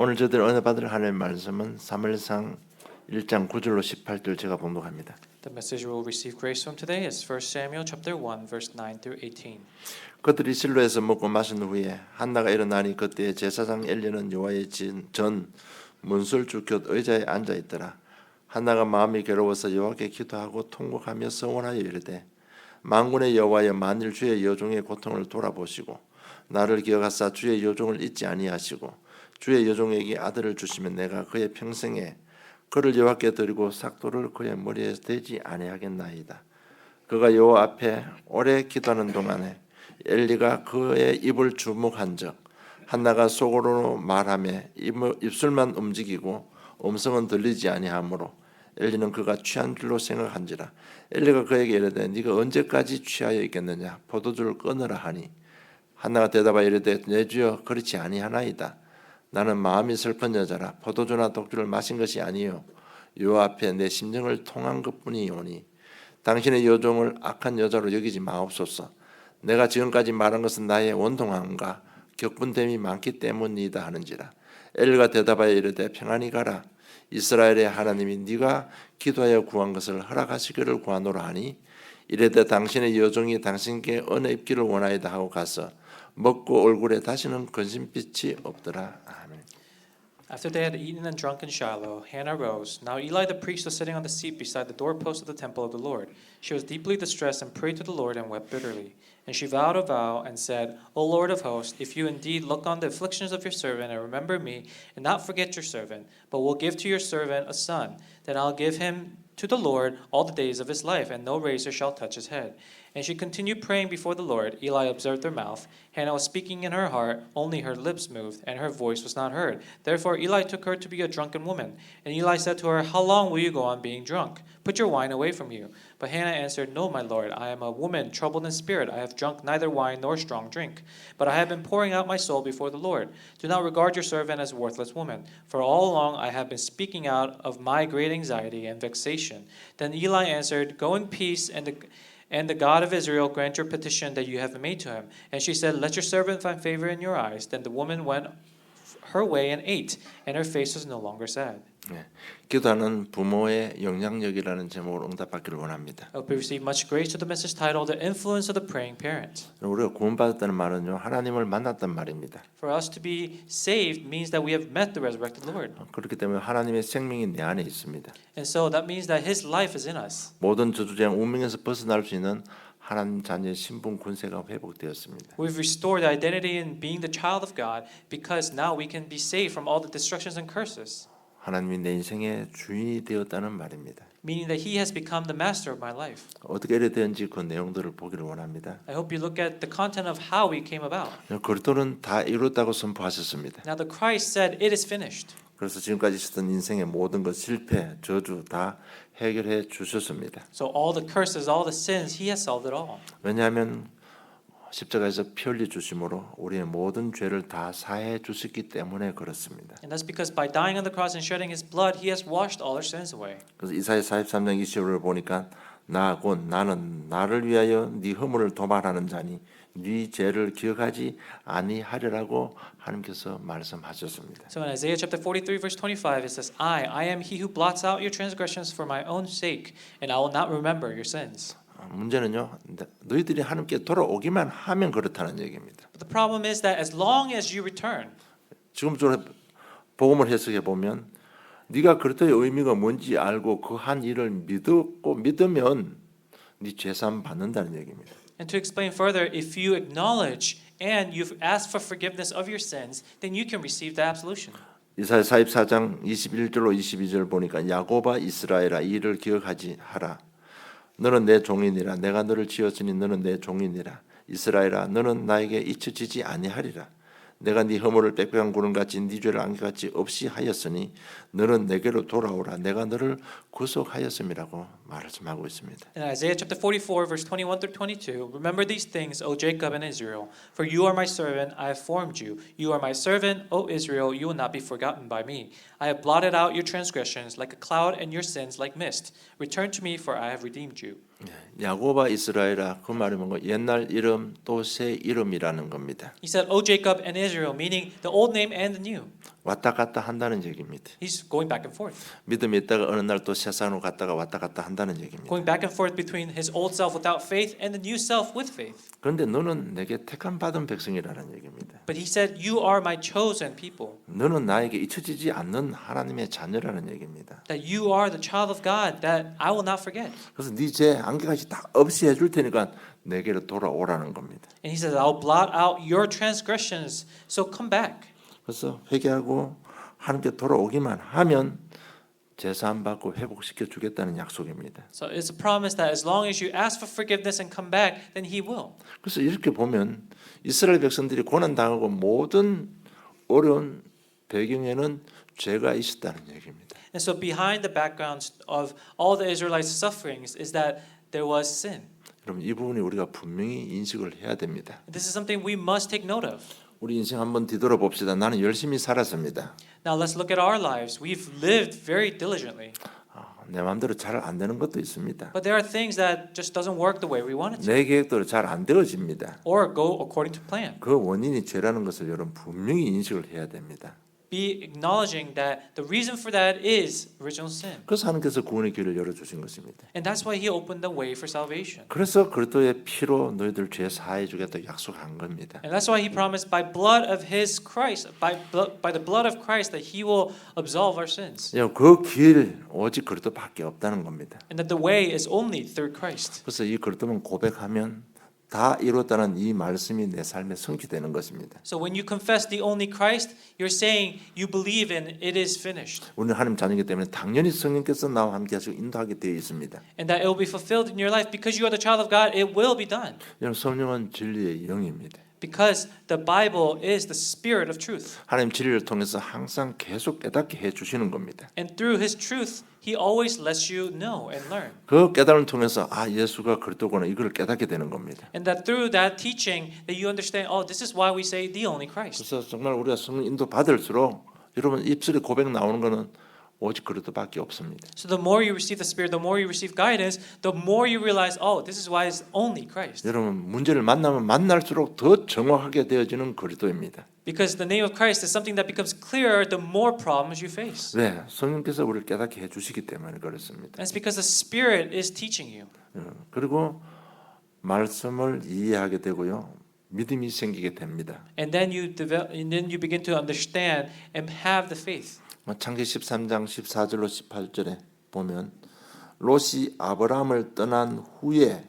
오늘 저들 은혜 받을 하나님의 말씀은 사무엘상 1장 9절로 18절 제가 봉독합니다. The message we will receive grace from today is 1 Samuel chapter 1 verse 9 through 18. 그들이 실로에서 먹고 마신 후에 한나가 일어나니 그때 제사장 엘리는 여호와의 전 문설주 곁 의자에 앉아 있더라. 한나가 마음이 괴로워서 여호와께 기도하고 통곡하며 서원하여 이르되 만군의 여호와여 만일 주의 여종의 고통을 돌아보시고 나를 기억하사 주의 여종을 잊지 아니하시고 주의 여종에게 아들을 주시면 내가 그의 평생에 그를 여호와께 드리고 삭도를 그의 머리에 대지 아니하겠나이다. 그가 여호와 앞에 오래 기도하는 동안에 엘리가 그의 입을 주목한즉 한나가 속으로 말하며 입술만 움직이고 음성은 들리지 아니하므로 엘리는 그가 취한 줄로 생각한지라. 엘리가 그에게 이르되 네가 언제까지 취하여 있겠느냐 포도주를 끊으라 하니 한나가 대답하여 이르되 내 주여 그렇지 아니하나이다. 나는 마음이 슬픈 여자라 포도주나 독주를 마신 것이 아니요 여호와 앞에 내 심정을 통한 것뿐이오니 당신의 여종을 악한 여자로 여기지 마옵소서. 내가 지금까지 말한 것은 나의 원통함과 격분됨이 많기 때문이다 하는지라. 엘리가 대답하여 이르되 평안히 가라. 이스라엘의 하나님이 네가 기도하여 구한 것을 허락하시기를 구하노라 하니 이르되 당신의 여종이 당신께 은혜 입기를 원하이다 하고 가서 먹고 얼굴에 다시는 근심빛이 없더라. 아멘. After they had eaten and drunk in Shiloh, Hannah rose. Now Eli the priest was sitting on the seat beside the doorpost of the temple of the Lord. She was deeply distressed and prayed to the Lord and wept bitterly. And she vowed a vow and said, O Lord of hosts, if you indeed look on the afflictions of your servant and remember me, and not forget your servant, but will give to your servant a son, then I'll give him to the Lord all the days of his life, and no razor shall touch his head. And she continued praying before the Lord. Eli observed her mouth. Hannah was speaking in her heart, only her lips moved, and her voice was not heard. Therefore Eli took her to be a drunken woman. And Eli said to her, How long will you go on being drunk? Put your wine away from you. But Hannah answered, No, my lord, I am a woman troubled in spirit. I have drunk neither wine nor strong drink. But I have been pouring out my soul before the Lord. Do not regard your servant as a worthless woman, for all along I have been speaking out of my great anxiety and vexation. Then Eli answered, Go in peace, and the God of Israel grant your petition that you have made to him. And she said, Let your servant find favor in your eyes. Then the woman went her way and ate, and her face was no longer sad. 네, 기도하는 부모의 영향력이라는 제목으로 응답받기를 원합니다. I hope we receive much grace to the message titled The Influence of the Praying Parent. 우리가 구원받았다는 말은요 하나님을 만났단 말입니다. For us to be saved means that we have met the resurrected Lord. 그렇기 때문에 하나님의 생명이 내 안에 있습니다. And so that means that His life is in us. 모든 저주장 운명에서 벗어날 수 있는 하나님 자녀의 신분 군세가 회복되었습니다. We've restored the identity in being the child of God because now we can be saved from all the destructions and curses. 하나님이 내 인생의 주인이 되었다는 말입니다. Meaning that He has become the master of my life. 어떻게 이래 되는지 그 내용들을 보기를 원합니다. I hope you look at the content of how we came about. 그리스도는 다 이뤘다고 선포하셨습니다. Now the Christ said, "It is finished." 그래서 지금까지 있었던 인생의 모든 것 실패, 저주 다 해결해 주셨습니다. So all the curses, all the sins, He has solved it all. 왜냐하면 십자가에서 피 흘려 주심으로 우리의 모든 죄를 다 사해 주셨기 때문에 그렇습니다. And that's because by dying on the cross and shedding His blood, He has washed all our sins away. 그래서 이사야 43장 20절을 보니까 나 곧 나는 나를 위하여 네 허물을 도말하는 자니 네 죄를 기억하지 아니하리라고 하나님께서 말씀하셨습니다. So in Isaiah chapter 43 verse 25 it says, I am He who blots out your transgressions for my own sake, and I will not remember your sins. 문제는요, 너희들이 하나님께 돌아오기만 하면 그렇다는 얘기입니다. But the problem is that as long as you return, 지금처럼 복음을 해석해 보면 네가 그리스도의 의미가 뭔지 알고 그 한 일을 믿으면 네 죄사함 받는다는 얘기입니다. and to explain further, if you acknowledge and you've asked for forgiveness of your sins, then you can receive the absolution. 이사야 44장 21절로 22절 보니까 야곱아 이스라엘아 이 일을 기억하지 하라. 너는 내 종이니라. 내가 너를 지었으니 너는 내 종이니라. 이스라엘아 너는 나에게 잊혀지지 아니하리라. 내가 네 허물을 빽빽한 구름같이 네 죄를 안개같이 없이 하였으니 너는 내게로 돌아오라. 내가 너를 구속하였음이라고 말씀하고 있습니다. In Isaiah chapter 44 verse 21 through 22, remember these things, O Jacob and Israel, for you are my servant, I have formed you. You are my servant, O Israel, you will not be forgotten by me. I have blotted out your transgressions like a cloud and your sins like mist. Return to me, for I have redeemed you. 야곱아 이스라엘아 그 말이 뭔가 옛날 이름 또 새 이름이라는 겁니다. He said, O Jacob and Israel, meaning the old name and the new. 왔다 갔다 한다는 얘기입니다. He's going back and forth. 믿음이 있다가 어느 날 또 세상으로 갔다가 왔다 갔다 한다는 얘기입니다. Going back and forth between his old self without faith and the new self with faith. 그런데 너는 내게 택함 받은 백성이라는 얘기입니다. But he said, "You are my chosen people." 너는 나에게 잊혀지지 않는 하나님의 자녀라는 얘기입니다. That you are the child of God that I will not forget. 그래서 네 죄 안개까지 다 없이 해줄 테니까 내게로 돌아오라는 겁니다. And he says, "I'll blot out your transgressions, so come back." 그래서 회개하고 하나님께 돌아오기만 하면 제사함 받고 회복시켜 주겠다는 약속입니다. So it's a promise that as long as you ask for forgiveness and come back, then he will. 그래서 이렇게 보면 이스라엘 백성들이 고난 당하고 모든 어려운 배경에는 죄가 있었다는 얘기입니다. And so behind the background of all the Israelites' sufferings is that there was sin. 여러분 이 부분이 우리가 분명히 인식을 해야 됩니다. This is something we must take note of. 우리 인생 한번 뒤돌아봅시다. 나는 열심히 살았습니다. Now let's look at our lives. We've lived very diligently. 내 마음대로 잘 안 되는 것도 있습니다. But there are things that just doesn't work the way we want it to 내 계획대로 잘 안 되어집니다. or go according to plan. 그 원인이 죄라는 것을 여러분 분명히 인식을 해야 됩니다. Be acknowledging that the reason for that is original sin. 그래서 하나님께서 구원의 길을 열어주신 것입니다. And that's why he opened the way for salvation. 그래서 그리스도의 피로 너희들 죄 사해 주겠다 약속한 겁니다. And that's why he promised by blood of his Christ, by the blood of Christ that he will absolve our sins. 그 길 오직 그리스도밖에 없다는 겁니다. And that the way is only through Christ. 그래서 이 그리스도만 고백하면 다 이뤘다는 이 말씀이 내 삶에 성취되는 것입니다. So when you confess the only Christ, you're saying you believe in it is finished. 우리는 하나님 자녀이기 때문에 당연히 성령께서 나와 함께 하시고 인도하게 되어 있습니다. And that it will be fulfilled in your life because you are the child of God, it will be done. 여러분 성령은 진리의 영입니다. Because the Bible is the spirit of truth. 하나님 진리를 통해서 항상 계속 깨닫게 해 주시는 겁니다. And through his truth, he always lets you know and learn. 그 깨달음을 통해서 아 예수가 그리스도구나 이걸 깨닫게 되는 겁니다. And that through that teaching that you understand, oh, this is why we say the only Christ. 그래서 정말 우리가 성령 인도 받을수록 여러분 입술에 고백 나오는 거는 오직 그리스도밖에 없습니다. So the more you receive the Spirit, the more you receive guidance, the more you realize, oh, this is why it's only Christ. 여러분 문제를 만나면 만날수록 더 정확하게 되어지는 그리스도입니다. Because the name of Christ is something that becomes clearer the more problems you face. 네, 성령께서 우리를 깨닫게 해주시기 때문에 그렇습니다. And it's because the Spirit is teaching you. 그리고 말씀을 이해하게 되고요, 믿음이 생기게 됩니다. And then you begin to understand and have the faith. 창기 13장 14절로 18절에 보면 롯이 아브라함을 떠난 후에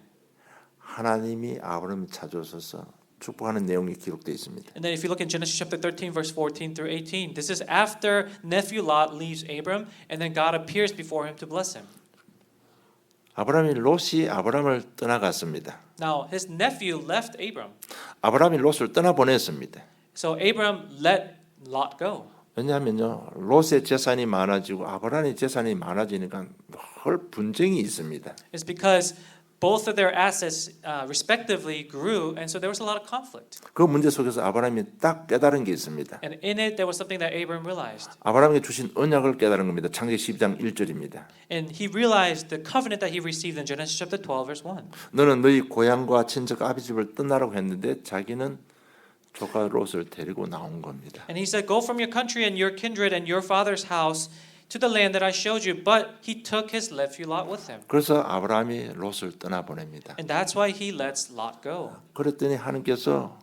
하나님이 아브라함을 찾아오셔서 축복하는 내용이 기록되어 있습니다. And then if you look in Genesis chapter 13 verse 14 through 18, this is after nephew Lot leaves Abram and then God appears before him to bless him. 롯이 아브라함을 떠나갔습니다. Now his nephew left Abram. 아브라함이 롯을 떠나보냈습니다. So Abram let Lot go. 왜냐하면요, 롯의 재산이 많아지고 아브라함의 재산이 많아지니까 헐 분쟁이 있습니다. It's because both of their assets respectively grew, and so there was a lot of conflict. 그 문제 속에서 아브라함이 딱 깨달은 게 있습니다. And in it, there was something that Abram realized. 아브라함에게 주신 언약을 깨달은 겁니다. 창세기 12장 1절입니다. And he realized the covenant that he received in Genesis chapter 12, verse 1. 너는 너희 고향과 친척 아비집을 떠나라고 했는데 자기는 조카 롯을 데리고 나온 겁니다. And he said, "Go from your country and your kindred and your father's house to the land that I showed you." But he took his nephew Lot with him. 그래서 아브라함이 롯을 떠나보냅니다. And that's why he lets Lot go. 그랬더니 하나님께서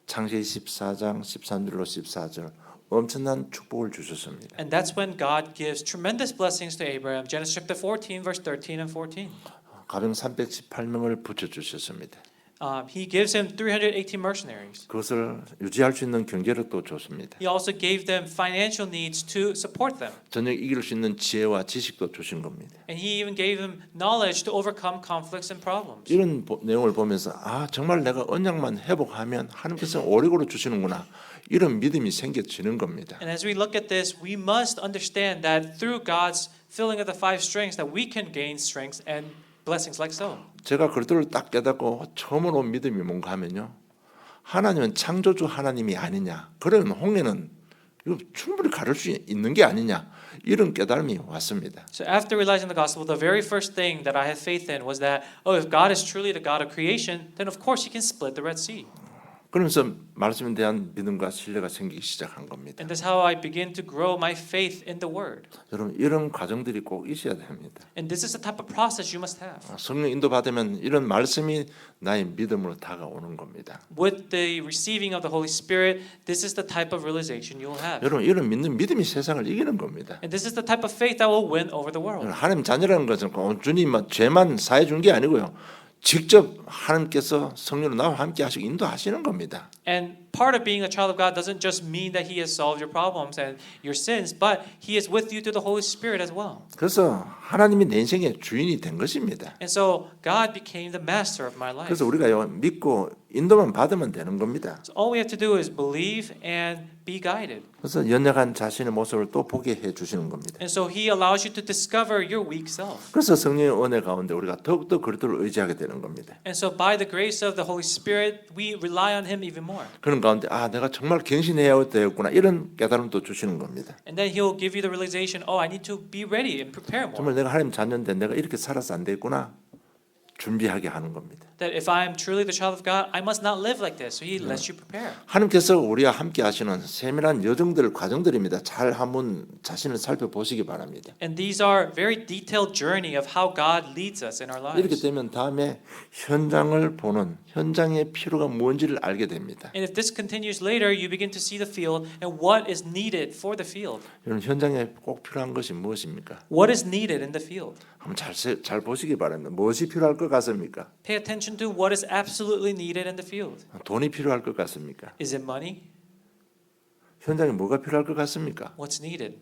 창세기 14장 13절로 14절 엄청난 축복을 주셨습니다. And that's when God gives tremendous blessings to Abraham. Genesis chapter 14, verse 13 and 14. 가병 318명을 붙여주셨습니다. He gives him 318 mercenaries. 그것을 유지할 수 있는 경제를 또 줬습니다. He also gave them financial needs to support them. 전쟁 이길 수 있는 지혜와 지식도 주신 겁니다. And he even gave them knowledge to overcome conflicts and problems. 이런 내용을 보면서 아 정말 내가 언약만 회복하면 하나님께서 오래오래 주시는구나 이런 믿음이 생겨지는 겁니다. And as we look at this, we must understand that through God's filling of the five strengths that we can gain strengths and blessings like so. 제가 그리스도를 딱 깨닫고 처음으로 온 믿음이 뭔가 하면요, 하나님은 창조주 하나님이 아니냐, 그런 홍해는 이거 충분히 가를 수 있는 게 아니냐 이런 깨달음이 왔습니다. So after realizing the gospel, the very first thing that I had faith in was that, oh, if God is truly the God of creation, then of course He can split the Red Sea. 그러면서 말씀에 대한 믿음과 신뢰가 생기기 시작한 겁니다. And that's how I begin to grow my faith in the Word. 여러분 이런 과정들이 꼭 있어야 됩니다. And this is the type of process you must have. 성령 인도 받으면 이런 말씀이 나의 믿음으로 다가오는 겁니다. With the receiving of the Holy Spirit, this is the type of realization you'll have. 여러분 이런 믿음이 세상을 이기는 겁니다. And this is the type of faith that will win over the world. 하나님 자녀라는 것은 온전히 죄만 사해 준 게 아니고요. 직접 하나님께서 성령으로 나와 함께 하시고 인도하시는 겁니다. And part of being a child of God doesn't just mean that He has solved your problems and your sins, but He is with you through the Holy Spirit as well. 그래서 하나님이 내 인생의 주인이 된 것입니다. And so God became the master of my life. 그래서 우리가 믿고 인도만 받으면 되는 겁니다. So all we have to do is believe and be guided. 그래서 연약한 자신의 모습을 또 보게 해 주시는 겁니다. And so He allows you to discover your weak self. 그래서 성령의 은혜 가운데 우리가 더욱더 그리스도를 의지하게 되는 겁니다. And so by the grace of the Holy Spirit, we rely on Him even more. 그런 가운데 내가 정말 갱신해야 되겠구나 이런 깨달음도 주시는 겁니다. And then He'll give you the realization, oh, I need to be ready and prepare more. 정말 내가 하나님 자녀인데 내가 이렇게 살아서 안 되겠구나 준비하게 하는 겁니다. That if I am truly the child of God, I must not live like this. So He lets you prepare. 하나님께서 우리와 함께 하시는 세밀한 여정들 과정들입니다. 잘 한번 자신을 살펴보시기 바랍니다. And these are very detailed journey of how God leads us in our 이렇게 lives. 되면 다음에 현장을 보는 현장의 필요가 뭔지를 알게 됩니다. And if this continues later, you begin to see the field and what is needed for the field. 여러분 현장에 꼭 필요한 것이 무엇입니까? What is needed in the field? 한번 잘 보시기 바랍니다. 무엇이 필요할 것 같습니까? Pay attention to what is absolutely needed in the field. 돈이 필요할 것 같습니까? Is it money? 현장에 뭐가 필요할 것 같습니까? What's needed?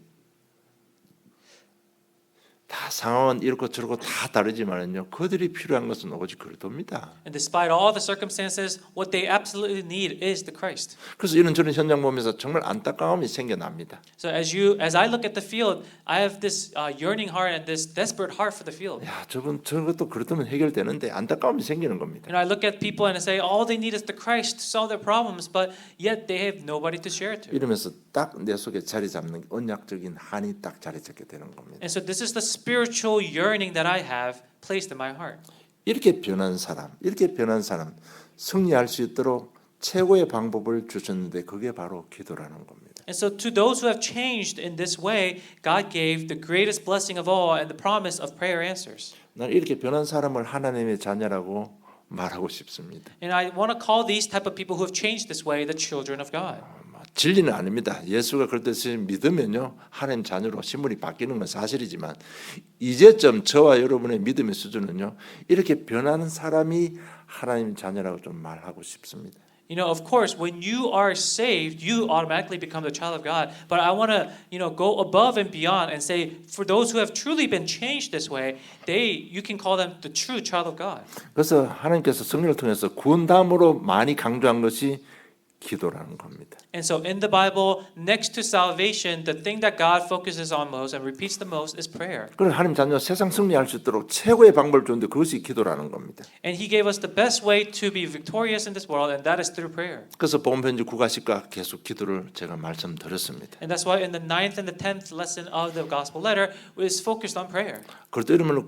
다 상황은 이렇고 저렇고 다 다르지만은요. 그들이 필요한 것은 오직 그리스도입니다. And despite all the circumstances, what they absolutely need is the Christ. 그래서 이런 저런 현장 보면서 정말 안타까움이 생겨납니다. So as I look at the field, I have this yearning heart and this desperate heart for the field. 야, 저것도 그렇다면 해결되는데 안타까움이 생기는 겁니다. And I look at people and I say, all they need is the Christ to solve their problems, but yet they have nobody to share it to. 이러면서 딱 내 속에 자리 잡는 언약적인 한이 딱 자리 잡게 되는 겁니다. And so this is the spiritual yearning that I have placed in my heart. 이렇게 변한 사람 승리할 수 있도록 최고의 방법을 주셨는데 그게 바로 기도라는 겁니다. And so to those who have changed in this way, God gave the greatest blessing of all and the promise of prayer answers. 난 이렇게 변한 사람을 하나님의 자녀라고 말하고 싶습니다. And I want to call these type of people who have changed this way the children of God. 진리는 아닙니다. 예수가 그렇듯이 믿으면요 하나님 자녀로 신분이 바뀌는 건 사실이지만 이제쯤 저와 여러분의 믿음의 수준은요 이렇게 변하는 사람이 하나님 자녀라고 좀 말하고 싶습니다. You know, of course, when you are saved, you automatically become the child of God. But I want to, go above and beyond and say, for those who have truly been changed this way, you can call them the true child of God. 그래서 하나님께서 성령을 통해서 구원담으로 많이 강조한 것이 기도라는 겁니다. And so in the Bible, next to salvation, the thing that God focuses on most and repeats the most is prayer. 그래서 하나님 자녀 세상 승리할 수 있도록 최고의 방법을 줬는데 그것이 기도라는 겁니다. And He gave us the best way to be victorious in this world, and that is through prayer. 그래서 복음 편지 9과 10과 계속 기도를 제가 말씀드렸습니다. And that's why in the 9th and the 10th lesson of the gospel letter is focused on prayer. 그렇다 이러면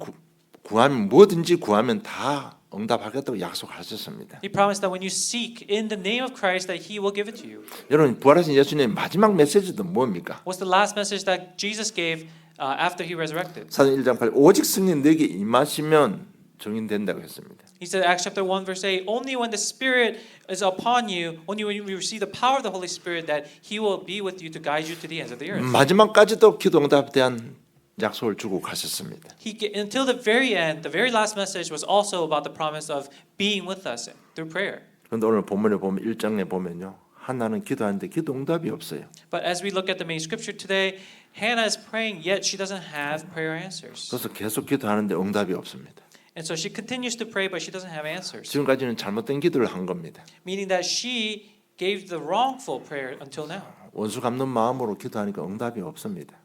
구하면 뭐든지 구하면 다 응답하겠다고 약속하셨습니다. He promised that when you seek in the name of Christ, that He will give it to you. 여러분 부활하신 예수님의 마지막 메시지도 뭡니까? What's the last message that Jesus gave after He resurrected? 사도행 1장 8 오직 성령 내게 임하시면 증인된다고 했습니다. He said, Acts chapter 1 verse 8, only when the Spirit is upon you, only when you receive the power of the Holy Spirit, that He will be with you to guide you to the ends of the earth. 마지막까지도 기도 응답에 대한 약속을 주고 가셨습니다. Until the very end, the very last message was also about the promise of being with us through prayer. 그런데 오늘 본문에 보면 1장에 보면요. 한나는 기도하는데 기도 응답이 없어요. But as we look at the main scripture today, Hannah is praying, yet she doesn't have prayer answers. 그래서 계속 기도하는데 응답이 없습니다. And so she continues to pray, but she doesn't have answers. 지금까지는 잘못된 기도를 한 겁니다. Meaning that she gave the wrongful prayer until now. 원수 갚는 마음으로 기도하니까 응답이 없습니다.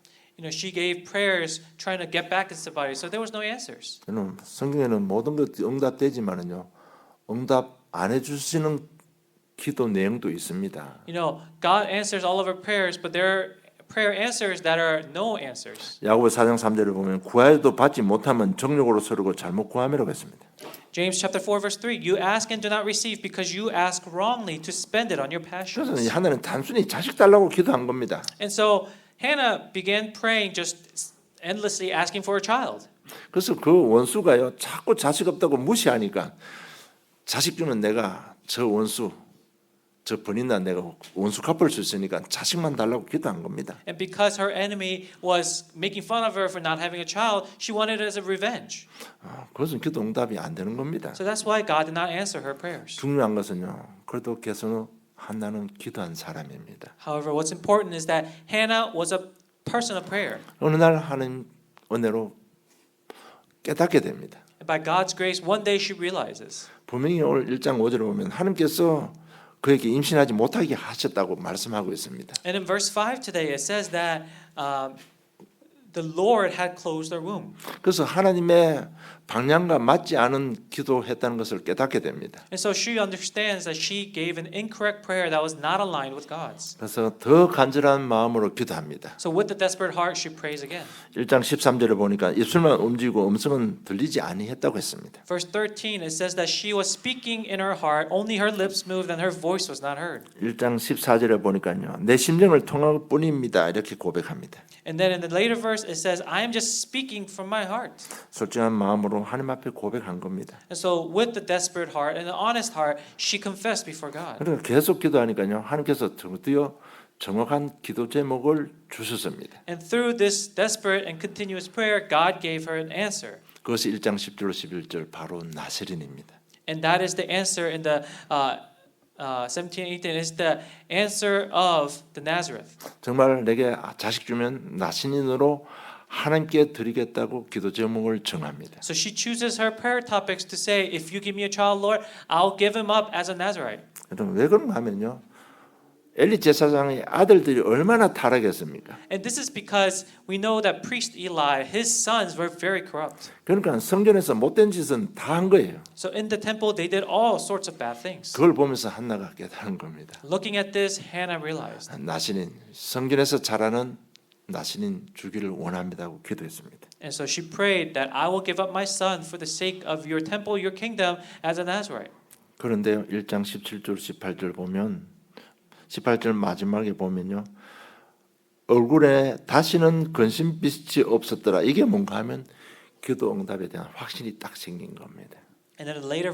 She gave prayers trying to get back at somebody, so there was no answers. 저는 성경에는 모든 것 응답되지만은요, 응답 안 해주시는 기도 내용도 있습니다. God answers all of our prayers, but there are prayer answers that are no answers. 야고보 4장 3절을 보면 구하여도 받지 못하면 정욕으로 서르고 잘못 구함이라고 했습니다. James chapter 4 verse 3, you ask and do not receive because you ask wrongly to spend it on your 그래서 이 passions. 하나는 단순히 자식 달라고 기도한 겁니다. And so Hannah began praying just endlessly asking for a child. 그래서 그 원수가요 자꾸 자식 없다고 무시하니까 자식 주는 내가 저 원수 저 번인난 내가 원수 갚을 수 있으니까 자식만 달라고 기도한 겁니다. And because her enemy was making fun of her for not having a child, she wanted it as a revenge. 그것은 기도 응답이 안 되는 겁니다. So that's why God did not answer her prayers. 중요한 것은요. 그래도 계속 한나는 기도한 사람입니다. However, what's important is that Hannah was a person of prayer. 어느 날 하나님 은혜로 깨닫게 됩니다. And by God's grace, one day she realizes. 분명히 오늘 1장 5절에 보면 하나님께서 그에게 임신하지 못하게 하셨다고 말씀하고 있습니다. And in verse 5 today, it says that the Lord had closed her womb. 그래서 하나님의 방향과 맞지 않은 기도했다는 것을 깨닫게 됩니다. And so she understands that she gave an incorrect prayer that was not aligned with God's. 그래서 더 간절한 마음으로 기도합니다. So with the desperate heart, she prays again. 1장 13절에 보니까 입술만 움직이고 음성은 들리지 아니했다고 했습니다. Verse 13, it says that she was speaking in her heart, only her lips moved and her voice was not heard. 1장 14절에 보니까요. 내 심령을 통할 뿐입니다. 이렇게 고백합니다. And then in the later verse, it says, I am just speaking from my heart. 솔직한 마음으로 하나님 앞에 고백한 겁니다. And so with the desperate heart and the honest heart, she confessed before God. 그러니까 계속 기도하니까요. 하나님께서 드디어 정확한 기도 제목을 주셨습니다. And through this desperate and continuous prayer, God gave her an answer. 그것이 1장 10절로 11절 바로 나세린입니다. And that is the answer in the 17, 18 is the answer of the Nazareth. 정말 내게 자식 주면 나신인으로 하나님께 드리겠다고 기도 제목을 정합니다. So she chooses her prayer topics to say, if you give me a child, Lord, I'll give him up as a Nazarite. 여러분 왜 그런가 하면요. 엘리 제사장의 아들들이 얼마나 타락했습니까? And this is because we know that priest Eli, his sons were very corrupt. 그러니까 성전에서 못된 짓은 다 한 거예요. So in the temple, they did all sorts of bad things. 그걸 보면서 한나가 깨달은 겁니다. Looking at this, Hannah realized. 나신인 성전에서 자라는 나신인 주기를 원합니다고 기도했습니다. And so she prayed that I will give up my son for the sake of your temple, your kingdom, as a Nazarite. 그런데요. 1장 17절 18절 보면 18절 마지막에 보면요. 얼굴에 다시는 근심빛이 없었더라. 이게 뭔가 하면 기도 응답에 대한 확신이 딱 생긴 겁니다. And then the later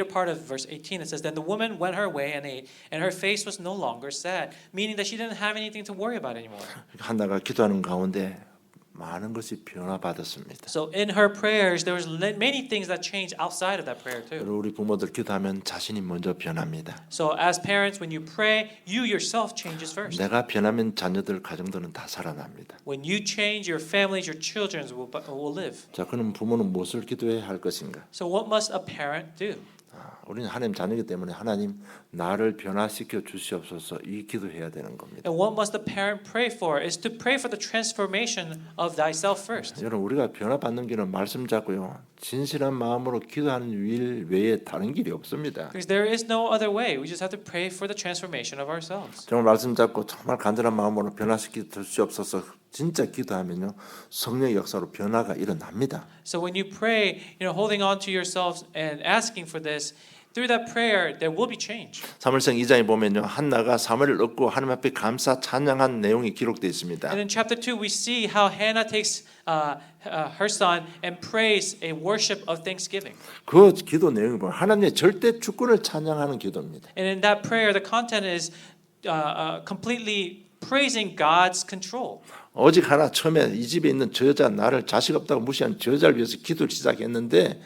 part of verse 18, it says, Then the woman went her way and ate, and her face was no longer sad, meaning that she didn't have anything to worry about anymore. 한나가 기도하는 가운데 많은 것이 변화받았습니다. So in her prayers, there was many things that changed outside of that prayer too. 우리 부모들 기도하면 자신이 먼저 변합니다. So as parents, when you pray, you yourself changes first. 내가 변하면 자녀들 가정들은 다 살아납니다. When you change, your families, your children will live. 자, 그럼 부모는 무엇을 기도해야 할 것인가? So what must a parent do? 우리는 하나님 자녀이기 때문에 하나님 나를 변화시켜 주시옵소서 이 기도해야 되는 겁니다. And what must the parent pray for is to pray for the transformation of thyself first. 여러분 우리가 변화받는 길은 말씀 잡고요. 진실한 마음으로 기도하는 일 외에 다른 길이 없습니다. Because there is no other way. We just have to pray for the transformation of ourselves. 정말 말씀 잡고 정말 간절한 마음으로 변화시켜 주시옵소서 진짜 기도하면요. 성령의 역사로 변화가 일어납니다. So when you pray, holding on to yourselves and asking for this, through that prayer, there will be change. 사무엘상 2장에 보면요. 한나가 사무엘을 얻고 하나님 앞에 감사 찬양한 내용이 기록되어 있습니다. And in chapter 2, we see how Hannah takes her son and prays a worship of thanksgiving. 그 기도 내용이 보면 하나님의 절대 주권을 찬양하는 기도입니다. And in that prayer, the content is completely praising God's control. 오직 하나 처음에 이 집에 있는 저 여자 나를 자식 없다고 무시한 저 여자를 위해서 기도를 시작했는데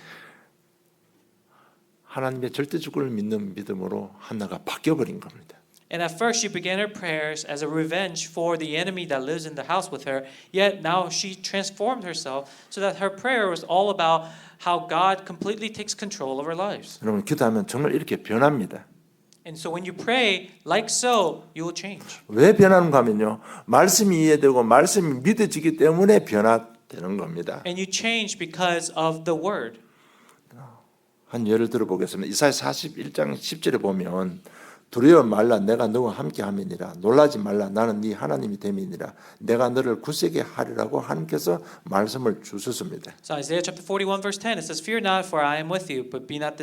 하나님의 절대 주권을 믿는 믿음으로 한나가 바뀌어버린 겁니다. And at first she began her prayers as a revenge for the enemy that lives in the house with her. Yet now she transformed herself so that her prayer was all about how God completely takes control of her lives. 여러분 기도하면 정말 이렇게 변합니다. And so when you pray like so, you will change. 왜 변하는가 하면요. 말씀이 이해되고 말씀이 믿어지기 때문에 변화되는 겁니다. And you change because of the word. 한 예를 들어 보겠습니다. 이사야 41장 10절에 보면 두려워 말라 내가 너와 함께 함이니라. 놀라지 말라 나는 네 하나님이 됨이니라. 내가 너를 굳세게 하리라고 하나님께서 말씀을 주셨습니다. So Isaiah chapter 41 verse 10 it says, "Fear not, for I am with you, but be not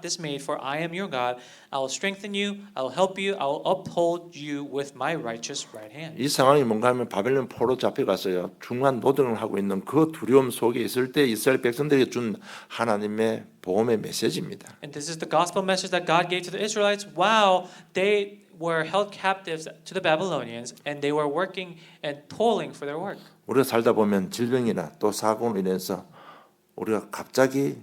dismayed, for I am your God. I will strengthen you, I will help you, I will uphold you with my righteous right hand." 이 상황이 뭔가 하면 바벨론 포로 잡혀갔어요. 중한 노동을 하고 있는 그 두려움 속에 있을 때 이스라엘 백성들에게 준 하나님의 보험의 메시지입니다. And this is the gospel message that God gave to the Israelites while they were held captives to the Babylonians and they were working and toiling for their work. 우리가 살다 보면 질병이나 또 사고로 인해서 우리가 갑자기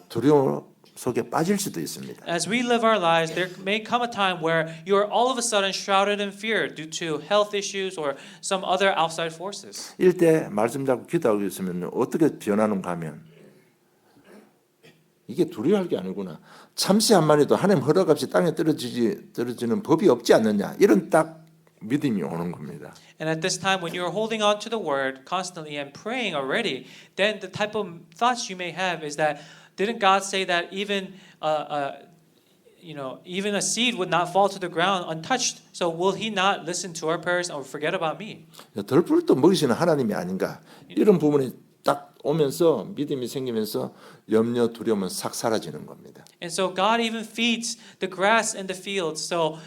두려움 속에 빠질 수도 있습니다. As we live our lives, there may come a time where you are all of a sudden shrouded in fear due to health issues or some other outside forces. 이때 말씀 잡고 기도하고 있으면 어떻게 변하는가 하면 이게 두려워할 게 아니구나. 참새 한 마리도 하나님 허락 없이 땅에 떨어지는 법이 없지 않느냐. 이런 딱 믿음이 오는 겁니다. And at this time, when you are holding on to the word constantly and praying already, then the type of thoughts you may have is that, didn't God say that even even a seed would not fall to the ground untouched? So will He not listen to our prayers or forget about me? 덜풀도 먹이시는 하나님이 아닌가. 이런 부분이 딱 오면서 믿음이 생기면서 염려 두려움은 싹 사라지는 겁니다. And so God even feeds the grass in the fields. So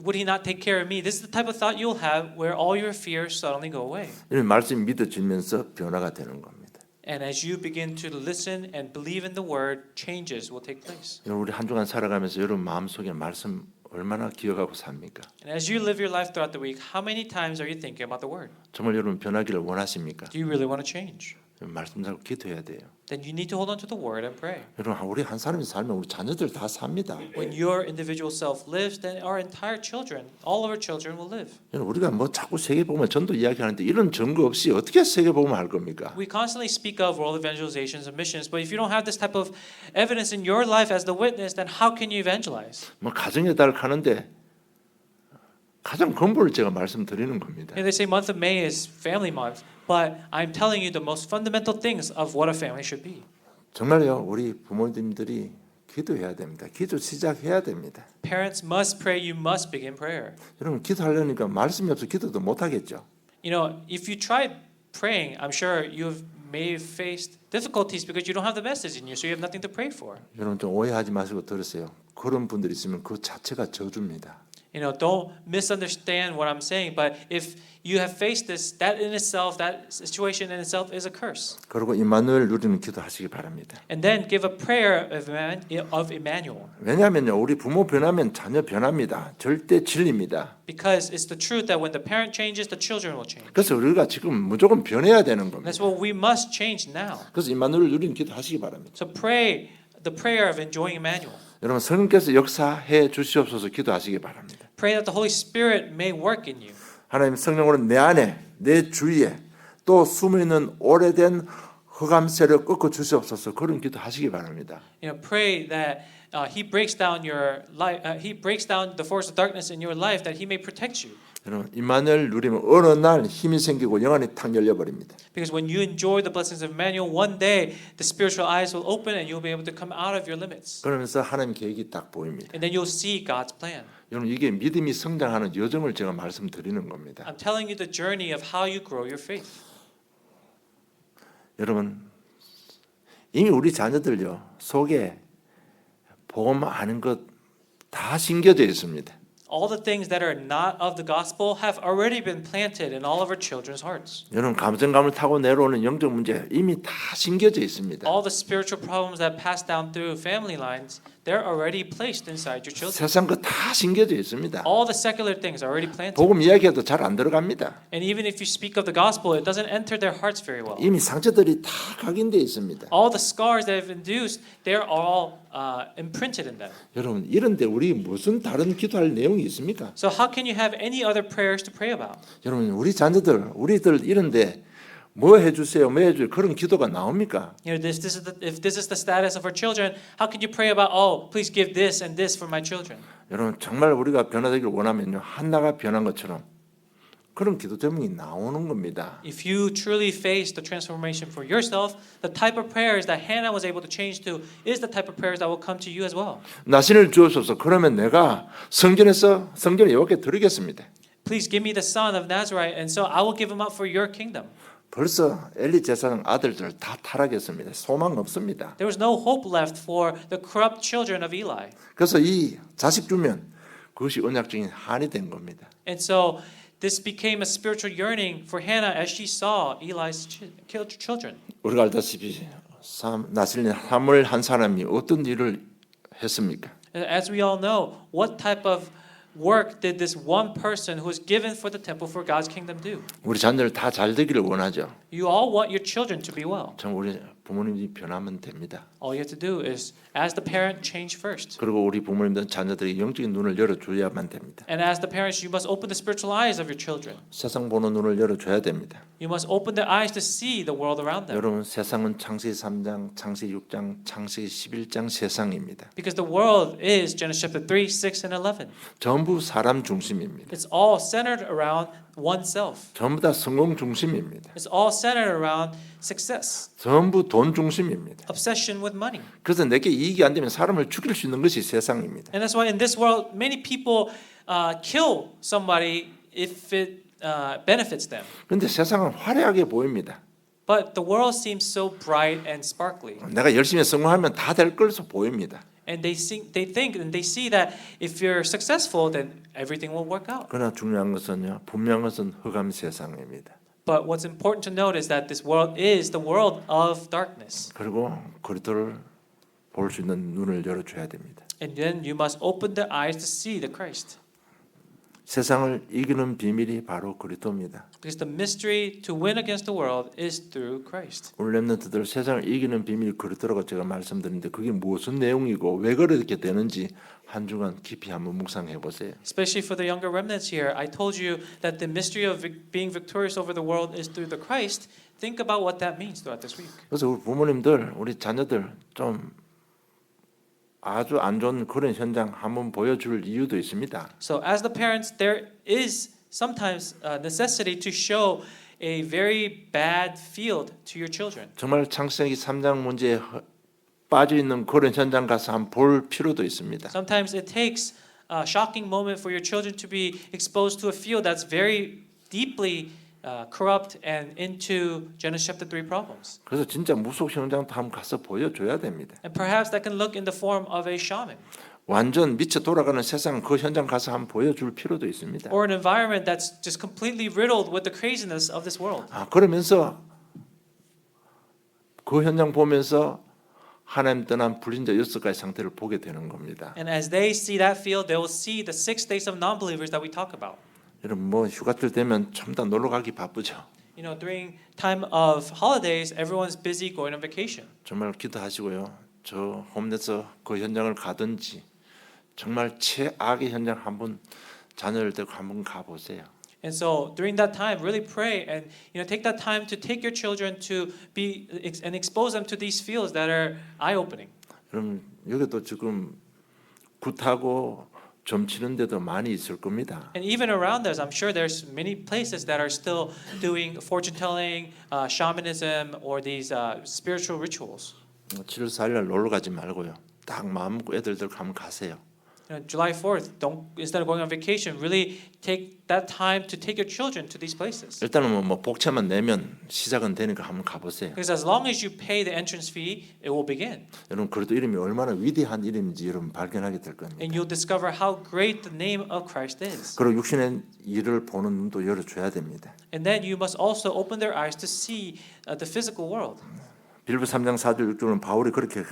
would He not take care of me? This is the type of thought you'll have where all your fears suddenly go away. 이런 말씀이 믿어지면서 변화가 되는 겁니다. And as you begin to listen and believe in the word, changes will take place. 우리 한 주간 살아가면서 여러분 마음속에 말씀 얼마나 기억하고 삽니까? And as you live your life throughout the week, how many times are you thinking about the word? 정말 여러분 변하기를 원하십니까? Do you really want to change? 말씀 잡고 기도해야 돼요. Then you need to hold on to the word and pray. 여러분 우리 한 사람이 살면 우리 자녀들 다 삽니다. When your individual self lives, then our entire children, all of our children will live. 여러분 우리가 뭐 자꾸 세계복음 전도 이야기하는데 이런 증거 없이 어떻게 세계복음을 할 겁니까? We constantly speak of world evangelizations and missions, but if you don't have this type of evidence in your life as the witness, then how can you evangelize? 뭐 가정의 달 가는데 가장 근본을 제가 말씀드리는 겁니다. And they say month of May is family month, but I'm telling you the most fundamental things of what a family should be. 정말요 우리 부모님들이 기도해야 됩니다. 기도 시작해야 됩니다. Parents must pray. You must begin prayer. 여러분 기도하려니까 말씀이 없어 기도도 못 하겠죠. You know, if you try praying, I'm sure you may have faced difficulties because you don't have the message in you, so you have nothing to pray for. 여러분 좀 오해하지 마시고 들으세요. 그런 분들이 있으면 그 자체가 저주입니다. You know, don't misunderstand what I'm saying, but if you have faced this, that in itself, that situation in itself is a curse. 그리고 임마누엘 누리는 기도하시기 바랍니다. And then give a prayer of Emmanuel. 왜냐하면요 우리 부모 변하면 자녀 변합니다. 절대 진리입니다. Because it's the truth that when the parent changes, the children will change. 그래서 우리가 지금 무조건 변해야 되는 겁니다. That's what we must change now. 그래서 임마누엘 누리는 기도하시기 바랍니다. So pray the prayer of enjoying Emmanuel. 여러분 성령께서 역사해 주시옵소서 기도하시기 바랍니다. Pray that the Holy Spirit may work in you. 하나님 성령으로 내 안에 내 주위에 또 숨어있는 오래된 흑암 세력 꺾어 주시옵소서 그런 기도하시기 바랍니다. You know, pray that He breaks down your life. He breaks down the force of darkness in your life, that He may protect you. 여러분 임마누엘 누리면 어느 날 힘이 생기고 영안이 탁 열려 버립니다. Because when you enjoy the blessings of Emmanuel, one day the spiritual eyes will open and you'll be able to come out of your limits. 그러면서 하나님 계획이 딱 보입니다. And then you'll see God's plan. 여러분 이게 믿음이 성장하는 여정을 제가 말씀드리는 겁니다. I'm telling you the journey of how you grow your faith. 여러분 이미 우리 자녀들요 속에 복음 아는 것 다 심겨져 있습니다. All the things that are not of the gospel have already been planted in all of our children's hearts. 여러분 감정감을 타고 내려오는 영적 문제 이미 다 심겨져 있습니다. All the spiritual problems that pass down through family lines, they're already placed inside your children. 세상 거 다 심겨져 있습니다. All the secular things are already planted. 복음 이야기해도 잘 안 들어갑니다. And even if you speak of the gospel, it doesn't enter their hearts very well. 이미 상처들이 다 각인돼 있습니다. All the scars that have induced, they're all imprinted in them. 여러분 이런데 우리 무슨 다른 기도할 내용이 있습니까? So how can you have any other prayers to pray about? 여러분 우리 자녀들 우리들 이런데 뭐 해주세요, 뭐 해줘요 그런 기도가 나옵니까? You know, if this is the status of our children, how can you pray about, oh, please give this and this for my children? 여러분 정말 우리가 변화되기를 원하면요 한나가 변한 것처럼 그런 기도 제목이 나오는 겁니다. If you truly face the transformation for yourself, the type of prayers that Hannah was able to change to is the type of prayers that will come to you as well. 나신을 주옵소서. 그러면 내가 성전에 여호와께 드리겠습니다. Please give me the son of Nazarite, and so I will give him up for your kingdom. 벌써 엘리 제사장 아들들 다 타락했습니다. 소망 없습니다. There was no hope left for the corrupt children of Eli. 그래서 이 자식 주면 그것이 언약적인 한이 된 겁니다. And so this became a spiritual yearning for Hannah as she saw Eli's children. 우리가 알다시피 나실린 사무엘 한 사람이 어떤 일을 했습니까? And as we all know, what type of work did this one person who was given for the temple for God's kingdom do? 우리 자녀들 다 잘 되기를 원하죠. You all want your children to be well. 참 우리 부모님이 변하면 됩니다. All you have to do is, as the parent, change first. 그리고 우리 부모님들은 자녀들이 영적인 눈을 열어줘야만 됩니다. And as the parents, you must open the spiritual eyes of your children. 세상 보는 눈을 열어줘야 됩니다. You must open their eyes to see the world around them. 여러분 세상은 창세기 3장, 창세기 6장, 창세기 11장 세상입니다. Because the world is Genesis chapter 3, 6, and 11. 전부 사람 중심입니다. It's all centered around oneself. 전부 다 성공 중심입니다. It's all centered around success, 전부 돈 중심입니다. obsession with money. 그래서 내게 이익이 안 되면 사람을 죽일 수 있는 것이 세상입니다. And that's why in this world, many people kill somebody if it benefits them. 그런데 세상은 화려하게 보입니다. But the world seems so bright and sparkly. 내가 열심히 성공하면 다 될 것으로 보입니다. And they think and they see that if you're successful, then everything will work out. 그러나 중요한 것은요, 분명한 것은 흑암 세상입니다. But what's important to note is that this world is the world of darkness. 그리고 그리스도를 볼 수 있는 눈을 열어줘야 됩니다. And then you must open their eyes to see the Christ. 세상을 이기는 비밀이 바로 그리스도입니다. Because the mystery to win against the world is through Christ. 오늘 렘넌트들 세상을 이기는 비밀이 그리스도라고 제가 말씀드렸는데 그게 무슨 내용이고 왜 그렇게 되는지 한 주간 깊이 한번 묵상해 보세요. Especially for the younger remnants here, I told you that the mystery of being victorious over the world is through the Christ. Think about what that means throughout this week. 그래서 우리 부모님들, 우리 자녀들 좀 아주 안 좋은 그런 현장 한번 보여줄 이유도 있습니다. So as the parents, there is sometimes a necessity to show a very bad field to your children. 정말 창세기 3장 문제에 빠져 있는 그런 현장 가서 한번 볼 필요도 있습니다. Sometimes it takes a shocking moment for your children to be exposed to a field that's very deeply corrupt and into Genesis chapter 3 problems. 그래서 진짜 무속 현장도 한번 가서 보여줘야 됩니다. And perhaps that can look in the form of a shaman 완전 미쳐 돌아가는 세상 그 현장 가서 한번 보여줄 필요도 있습니다. or an environment that's just completely riddled with the craziness of this world. 그러면서 그 현장 보면서 하나님 떠난 불신자 6가지 상태를 보게 되는 겁니다. And as they see that field, they will see the 6 days of non-believers that we talk about. 여러분 뭐 휴가철 되면 전부 다 놀러 가기 바쁘죠. You know, during time of holidays, everyone's busy going on vacation. 정말 기도하시고요. 저 홈레스 그 현장을 가든지 정말 최악의 현장 한번 자녀를 데리고 한번 가보세요. And so during that time, really pray and take that time to take your children to be and expose them to these fields that are eye-opening. 그럼 여기도 지금 굿하고 점치는 데도 많이 있을 겁니다. And even around us, I'm sure there's many places that are still doing fortune telling, shamanism, or these spiritual rituals. 7월 4일 날 놀러 가지 말고요. 딱 마음 먹고 애들들 가면 가세요. July 4th, instead of going on vacation, really take that time to take your children to these places. 일단은 뭐 복채만 내면 시작은 되니까 한번 가보세요. Because as long as you pay the entrance fee, it will begin. 여러분 그래도 이름이 얼마나 위대한 이름인지 여러분 발견하게 될 겁니다. And you'll discover how great the name of Christ is. 그리고 육신의 일을 보는 눈도 열어줘야 됩니다. And then you must also open their eyes to see the physical world. 빌립보 3장 4절 6절은 바울이 그렇게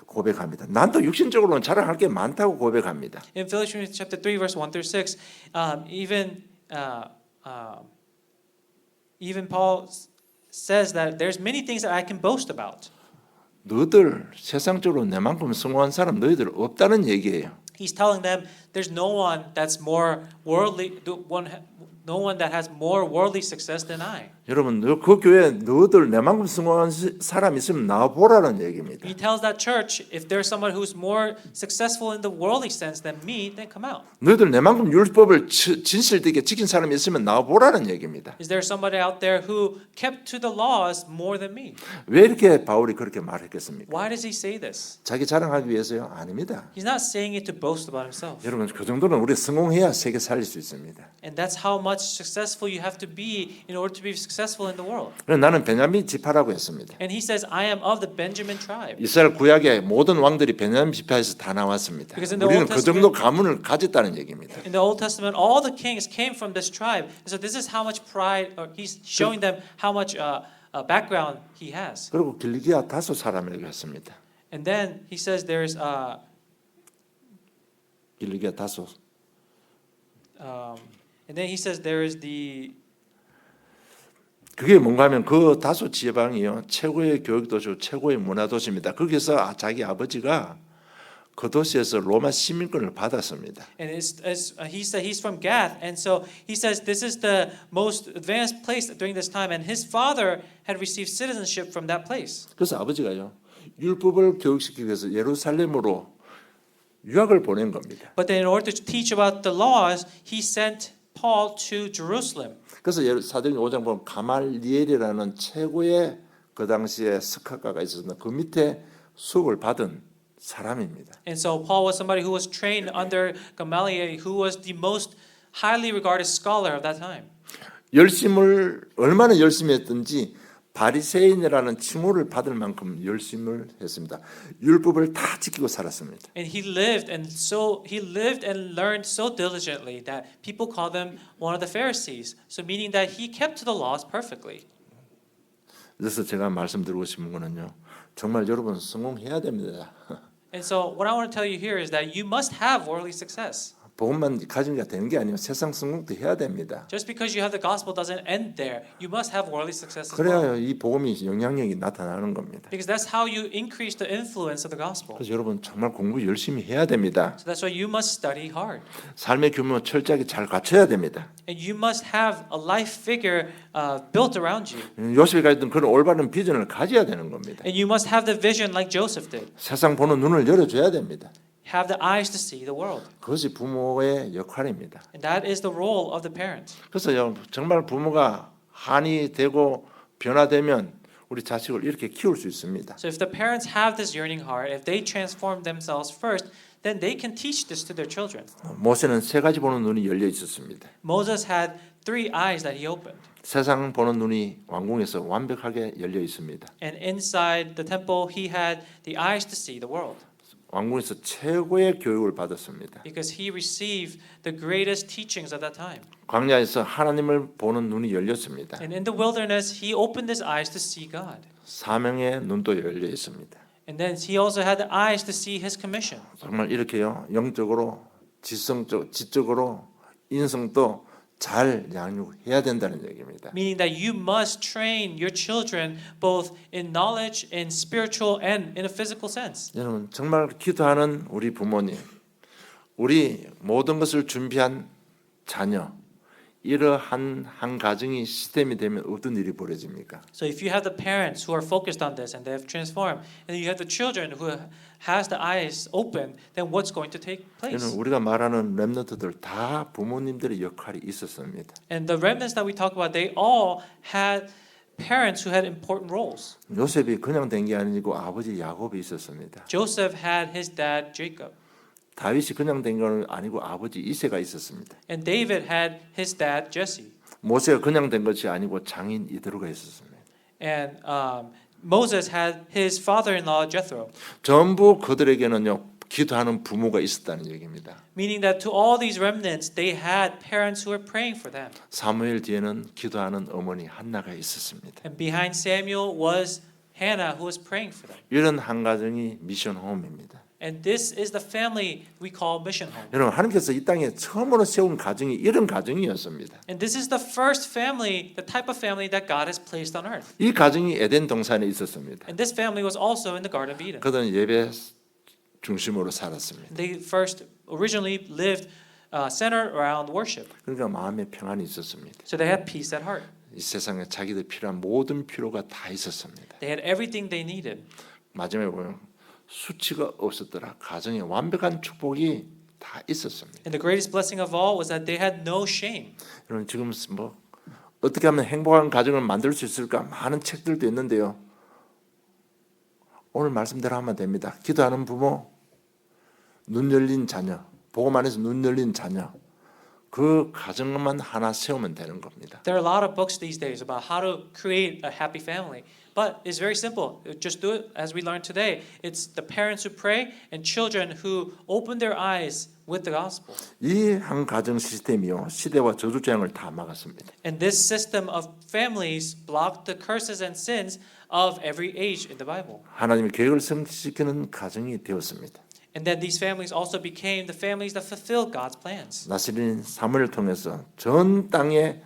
고백합니다. 난또 육신적으로는 자랑할 게 많다고 고백합니다. In Philippians chapter 3 verse 1 through 6, even Paul says that there's many things that I can boast about. 너희들 세상적으로 내만큼 성공한 사람 너희들 없다는 얘기예요. He's telling them there's no one that's more worldly, no one that has more worldly success than I. 여러분, 그 교회에 너희들 내만큼 성공한 사람 있으면 나와 보라는 얘기입니다. He tells that church, if there's someone who's more successful in the worldly sense than me, then come out. 너희들 내만큼 율법을 진실되게 지킨 사람이 있으면 나와 보라는 얘기입니다. Is there somebody out there who kept to the laws more than me? 왜 이렇게 바울이 그렇게 말했겠습니까? Why does he say this? 자기 자랑하기 위해서요? 아닙니다. He's not saying it to boast about himself. 여러분, 그 정도는 우리 성공해야 세계 살릴 수 있습니다. And that's how much successful you have to be in order to be successful in the world. 그래서 나는 베냐민 지파라고 했습니다. And he says, I am of the Benjamin tribe. 이스라엘 구약의 모든 왕들이 베냐민 지파에서 다 나왔습니다. Because in the 우리는 Old 그 정도 가문을 가졌다는 얘기입니다. In the Old Testament, all the kings came from this tribe. And so this is how much pride, or he's showing them how much background he has. 그리고 길기야 다소 사람이라고 했습니다. And then he says there's 길기야 다소. and then he says there is the 그게 뭔가 하면 그 다소 지방이요 최고의 교육도시, 최고의 문화도시입니다. 거기서 자기 아버지가 그 도시에서 로마 시민권을 받았습니다. and he said he's from Gath, and so he says this is the most advanced place during this time, and his father had received citizenship from that place. 그래서 아버지가요 율법을 교육시키기 위해서 예루살렘으로 유학을 보낸 겁니다. But then in order to teach about the laws, he sent Paul to Jerusalem. 그래서 사도행전 5장 보면 가말리엘이라는 최고의 그 당시에 석학가가 있었는데 그 밑에 수업을 받은 사람입니다. And so Paul was somebody who was trained under Gamaliel, who was the most highly regarded scholar of that time. 얼마나 열심히 했든지 바리새인이라는 칭호를 받을 만큼 열심을 했습니다. 율법을 다 지키고 살았습니다. And he lived and learned so diligently that people call them one of the Pharisees. So meaning that he kept to the laws perfectly. 그래서 제가 말씀드리고 싶은 거는요. 정말 여러분 성공해야 됩니다. And so what I want to tell you here is that you must have worldly success. 복음만 가진 게 되는 게 아니고 세상 성공도 해야 됩니다. Just because you have the gospel doesn't end there. You must have worldly success as well. 그래야 이 복음이 영향력이 나타나는 겁니다. Because that's how you increase the influence of the gospel. 그래서 여러분 정말 공부 열심히 해야 됩니다. So that's why you must study hard. 삶의 규모 철저하게 잘 갖춰야 됩니다. And you must have a life figure built around you. 요셉이 가졌던 그런 올바른 비전을 가져야 되는 겁니다. And you must have the vision like Joseph did. 세상 보는 눈을 열어줘야 됩니다. Have the eyes to see the world. 그것이 부모의 역할입니다. And that is the role of the parent. 그래서 정말 부모가 한이 되고 변화되면 우리 자식을 이렇게 키울 수 있습니다. So if the parents have this yearning heart, if they transform themselves first, then they can teach this to their children. 모세는 세 가지 보는 눈이 열려 있었습니다. Moses had 3 eyes that he opened. 세상 보는 눈이 왕궁에서 완벽하게 열려 있습니다. And inside the temple, he had the eyes to see the world. 왕궁에서 최고의 교육을 받았습니다. Because he received the greatest teachings of that time. 광야에서 하나님을 보는 눈이 열렸습니다. And in the wilderness, he opened his eyes to see God. 사명의 눈도 열려 있습니다. And then he also had the eyes to see his commission. 정말 이렇게요. 영적으로, 지적으로, 인성도 잘 양육해야 된다는 얘기입니다. Meaning that you must train your children both in knowledge, in spiritual, and in a physical sense. 여러분 정말 기도하는 우리 부모님, 우리 모든 것을 준비한 자녀, 이러한 한 가정이 시스템이 되면 어떤 일이 벌어집니까? So if you have the parents who are focused on this and they have transformed, and you have the children who has the eyes open, then what's going to take place? 여러분 우리가 말하는 렘넌트들 다 부모님들의 역할이 있었습니다. And the remnants that we talk about, they all had parents who had important roles. 요셉이 그냥 된 게 아니고 아버지 야곱이 있었습니다. Joseph had his dad Jacob. 다윗이 그냥 된 건 아니고 아버지 이새가 있었습니다. And David had his dad Jesse. 모세가 그냥 된 것이 아니고 장인 이드로가 있었습니다. And Moses had his father-in-law Jethro. 전부 그들에게는요 기도하는 부모가 있었다는 얘기입니다. Meaning that to all these remnants, they had parents who were praying for them. 사무엘 뒤에는 기도하는 어머니 한나가 있었습니다. And behind Samuel was Hannah who was praying for them. 이런 한 가정이 미션 홈입니다. And this is the family we call mission home. 여러분 하나님께서 이 땅에 처음으로 세운 가정이 이런 가정이었습니다. And this is the first family, the type of family that God has placed on earth. 이 가정이 에덴 동산에 있었습니다. And this family was also in the Garden of Eden. 그들은 예배 중심으로 살았습니다. They first originally lived centered around worship. 그러니까 마음에 평안이 있었습니다. So they had peace at heart. 이 세상에 자기들 필요한 모든 필요가 다 있었습니다. They had everything they needed. 마지막에 보면 수치가 없었더라. 가정에 완벽한 축복이 다 있었습니다. And the greatest blessing of all was that they had no shame. 여러분 지금 뭐 어떻게 하면 행복한 가정을 만들 수 있을까 많은 책들도 있는데요. 오늘 말씀대로 하면 됩니다. 기도하는 부모, 눈 열린 자녀, 복음 안에서 눈 열린 자녀, 그 가정만 하나 세우면 되는 겁니다. There are a lot of books these days about how to create a happy family. But it's very simple. Just do it as we learned today. It's the parents who pray and children who open their eyes with the gospel. 이 한 가정 시스템이요 시대와 저주장을 다 막았습니다. And this system of families blocked the curses and sins of every age in the Bible. 하나님의 계획을 성취시키는 가정이 되었습니다. And then these families also became the families that fulfilled God's plans. 나스린 사무엘을 통해서 전 땅에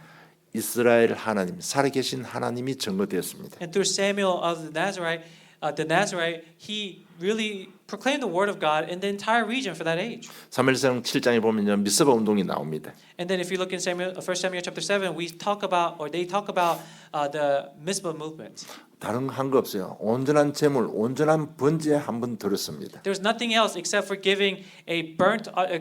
이스라엘 하나님, 살아계신 하나님이 증거되었습니다. And through Samuel of the Nazarite, he really proclaimed the word of God in the entire region for that age. 사무엘상 7장에 보면요 미스바 운동이 나옵니다. And then if you look in 1 Samuel chapter 7, they talk about the Mizpah movement. 다른 한 거 없어요. 온전한 제물, 온전한 번제 한번 드렸습니다. There's nothing else except for giving a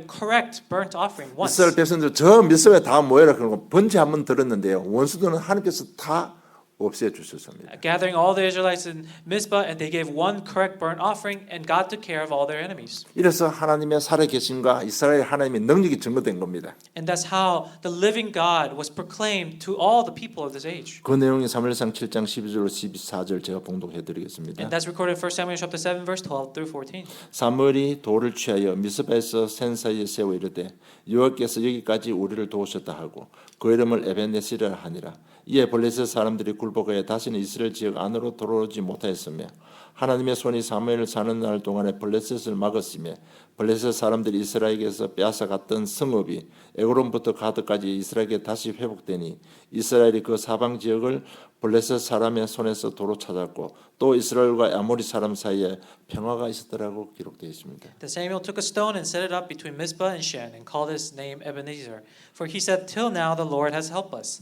correct burnt offering once. 이스라엘 백성들 저 미스바에 다 모여라 그러고 번제 한번 드렸는데요. 원수들은 하나님께서 다 없애 주셨습니다. Gathering all the Israelites in Mizpah, and they gave one correct burnt offering, and God took care of all their enemies. 이래서 하나님의 살아계심과 이스라엘 하나님의 능력이 증거된 겁니다. And that's how the living God was proclaimed to all the people of this age. 그 내용이 사무엘상 7장 12절로 14절 제가 봉독해 드리겠습니다. And that's recorded in 1 Samuel chapter 7, verse 12 through 14. 사무엘이 돌을 취하여 미스바에서 센 사이에 세워 이르되 여호와께서 여기까지 우리를 도우셨다 하고 그 이름을 에벤네시라 하니라. 이에 블레셋 사람들이 굴복하여 다시는 이스라엘 지역 안으로 들어오지 못하였으며 하나님의 손이 사무엘을 사는 날 동안에 블레셋을 막았으며 블레셋 사람들이 이스라엘에게서 빼앗아갔던 성읍이 에그론부터 가드까지 이스라엘에게 다시 회복되니 이스라엘이 그 사방 지역을 블레셋 사람의 손에서 도로 찾았고 또 이스라엘과 아모리 사람 사이에 평화가 있었더라고 기록되어 있습니다. Then Samuel took a stone and set it up between Mizpah and Shen, and called his name Ebenezer. For he said, "Till now the Lord has helped us."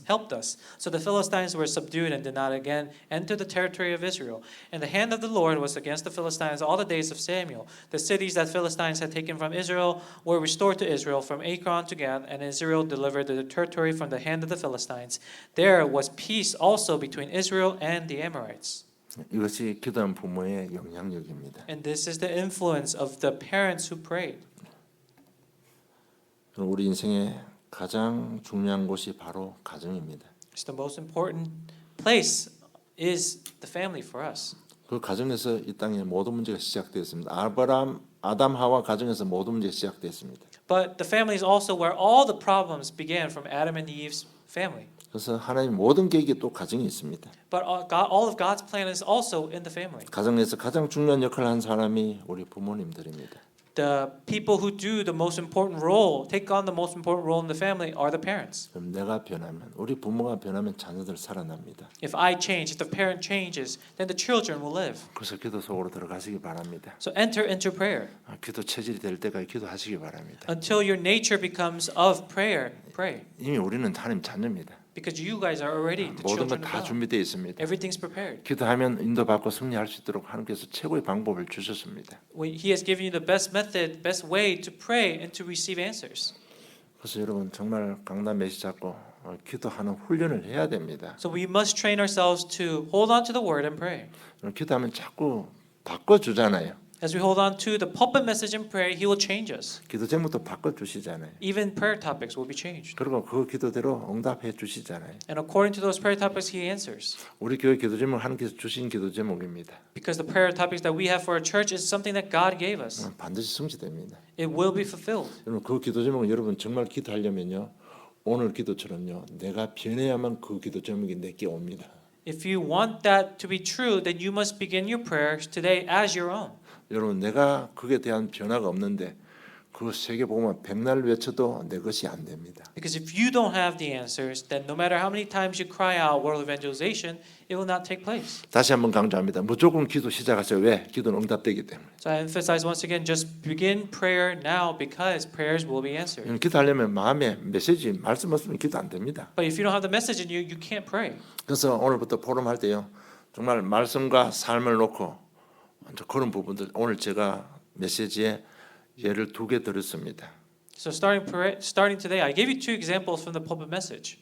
So the Philistines were subdued and did not again enter the territory of Israel. And the hand of the Lord was against the Philistines all the days of Samuel. The cities that Philistines had taken from Israel were restored to Israel from Akron to Gath, and Israel delivered the territory from the hand of the Philistines. There was peace also between Israel and the Amorites. 이것이 기도한 부모의 영향력입니다. And this is the influence of the parents who prayed. 우리 인생의 가장 중요한 곳이 바로 가정입니다. It's the most important place is the family for us. 그 가정에서 이 땅에 모든 문제가 시작되었습니다. 아담 하와 가정에서 모든 문제가 시작되었습니다. But the family is also where all the problems began from Adam and Eve's family. 그래서 하나님 모든 계획이 또 가정에 있습니다. But all of God's plan is also in the family. 가정에서 가장 중요한 역할을 한 사람이 우리 부모님들입니다. The people who do the most important role, take on the most important role in the family are the parents. 그럼 내가 변하면 우리 부모가 변하면 자녀들 살아납니다. If I change, if the parent changes, then the children will live. 그래서 기도 속으로 들어가시기 바랍니다. So enter into prayer. 기도 체질이 될 때까지 기도하시기 바랍니다. Until your nature becomes of prayer, pray. 이미 우리는 하나님 자녀입니다. Because you guys are already the 모든 children 것 of 다 God. 준비되어 있습니다. Everything's prepared. 기도하면 인도받고 승리할 수 있도록 하나님께서 최고의 방법을 주셨습니다. He has given you the best method, best way to pray and to receive answers. 그래서 여러분 정말 강단 메시 잡고 기도하는 훈련을 해야 됩니다. So we must train ourselves to hold on to the word and pray. 기도하면 자꾸 바꿔주잖아요. As we hold on to the pulpit message and pray, He will change us. 기도 제목도 바꿔주시잖아요. Even prayer topics will be changed. 그리고 그 기도대로 응답해 주시잖아요. And according to those prayer topics, He answers. 우리 교회 기도 제목 하나님께서 주신 기도 제목입니다. Because the prayer topics that we have for our church is something that God gave us. 반드시 성취됩니다. It will be fulfilled. 여러분 그 기도 제목은 여러분 정말 기도하려면요 오늘 기도처럼요 내가 변해야만 그 기도 제목이 내게 옵니다. If you want that to be true, then you must begin your prayers today as your own. 여러분 내가 그에 대한 변화가 없는데 그 세계복음은 백날 외쳐도 내 것이 안 됩니다. Because if you don't have the answers, then no matter how many times you cry out world evangelization, it will not take place. 다시 한번 강조합니다. 무조건 기도 시작하세요. 왜? 기도는 응답되기 때문에. So I emphasize once again, just begin prayer now because prayers will be answered. 기도하려면 마음에 메시지, 말씀 없으면 기도 안 됩니다. But if you don't have the message in you, you can't pray. 그래서 오늘부터 포럼할 때요. 정말 말씀과 삶을 놓고 그런 부분들 오늘 제가 메시지에 예를 2개 드렸습니다. So starting today, I gave you 2 examples from the pulpit message.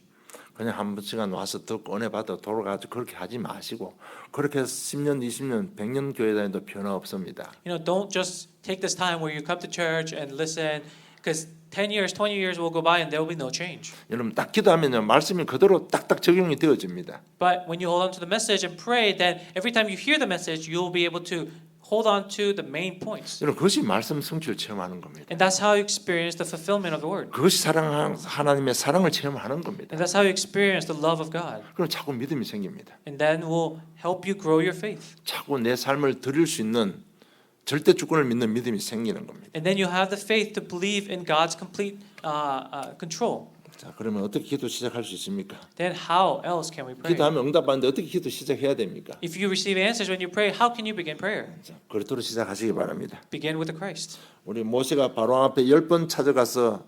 그냥 한 시간 와서 듣고 은혜 받아 돌아가지고 그렇게 하지 마시고 그렇게 해서 10년, 20년, 100년 교회 다녀도 변화 없습니다. You know, don't just take this time where you come to church and listen, because 10 years, 20 years will go by and there will be no change. 여러분 딱 기도하면요 말씀이 그대로 딱딱 적용이 되어집니다. But when you hold on to the message and pray, then every time you hear the message, you will be able to hold on to the main points. 여러분 그것이 말씀 성취를 체험하는 겁니다. And that's how you experience the fulfillment of the word. 그것이 하나님의 사랑을 체험하는 겁니다. And that's how you experience the love of God. 그럼 자꾸 믿음이 생깁니다. And then will help you grow your faith. 자꾸 내 삶을 드릴 수 있는 절대 주권을 믿는 믿음이 생기는 겁니다. And then you have the faith to believe in God's complete control. 자, 그러면 어떻게 기도 시작할 수 있습니까? Then how else can we pray? 기도하면 응답받는데 어떻게 기도 시작해야 됩니까? If you receive answers when you pray, how can you begin prayer? 자, 그리스도로 시작하시기 바랍니다. Begin with the Christ. 우리 모세가 바로 앞에 10번 찾아가서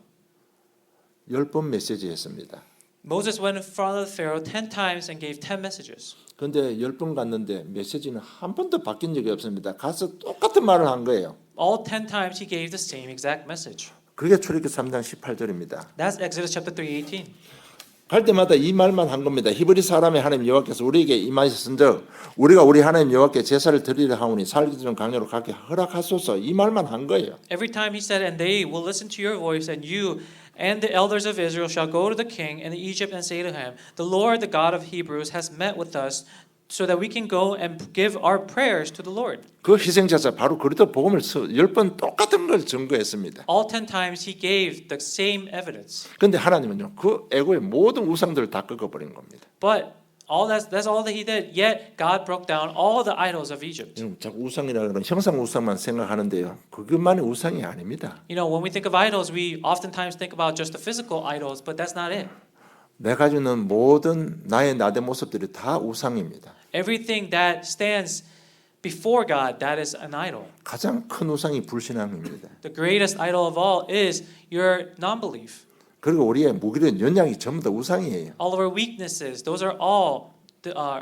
10번 메시지 했습니다. Moses went in front of the Pharaoh 10 times and gave 10 messages. 근데 10번 갔는데 메시지는 한 번도 바뀐 적이 없습니다. 가서 똑같은 말을 한 거예요. All 10 times he gave the same exact message. 그게 출애굽기 3장 18절입니다. That's Exodus chapter 3:18. 갈 때마다 이 말만 한 겁니다. 히브리 사람의 하나님 여호와께서 우리에게 임하셨은즉 우리가 우리 하나님 여호와께 제사를 드리려 하오니 살기 전 강요로 가게 허락하소서 이 말만 한 거예요. Every time he said, and they will listen to your voice, and you and the elders of Israel shall go to the king in Egypt and say to him, the Lord, the God of Hebrews, has met with us so that we can go and give our prayers to the Lord. 그 희생자자 바로 그리스도 복음을 10번 똑같은 걸 증거했습니다. All 10 times he gave the same evidence. 그런데 하나님은요 그 애고의 모든 우상들을 다 꺾어버린 겁니다. But that's all that he did. Yet God broke down all the idols of Egypt. 자꾸 우상이라 그러면 형상 우상만 생각하는데요. 그것만이 우상이 아닙니다. You know, when we think of idols, we oftentimes think about just the physical idols, but that's not it. 내가 가지고 있는 모든 나의 나대 모습들이 다 우상입니다. Everything that stands before God, that is an idol. 가장 큰 우상이 불신앙입니다. The greatest idol of all is your non-belief. 그리고 우리의 무기력, 연약이 전부 다 우상이에요. All of our weaknesses, those are all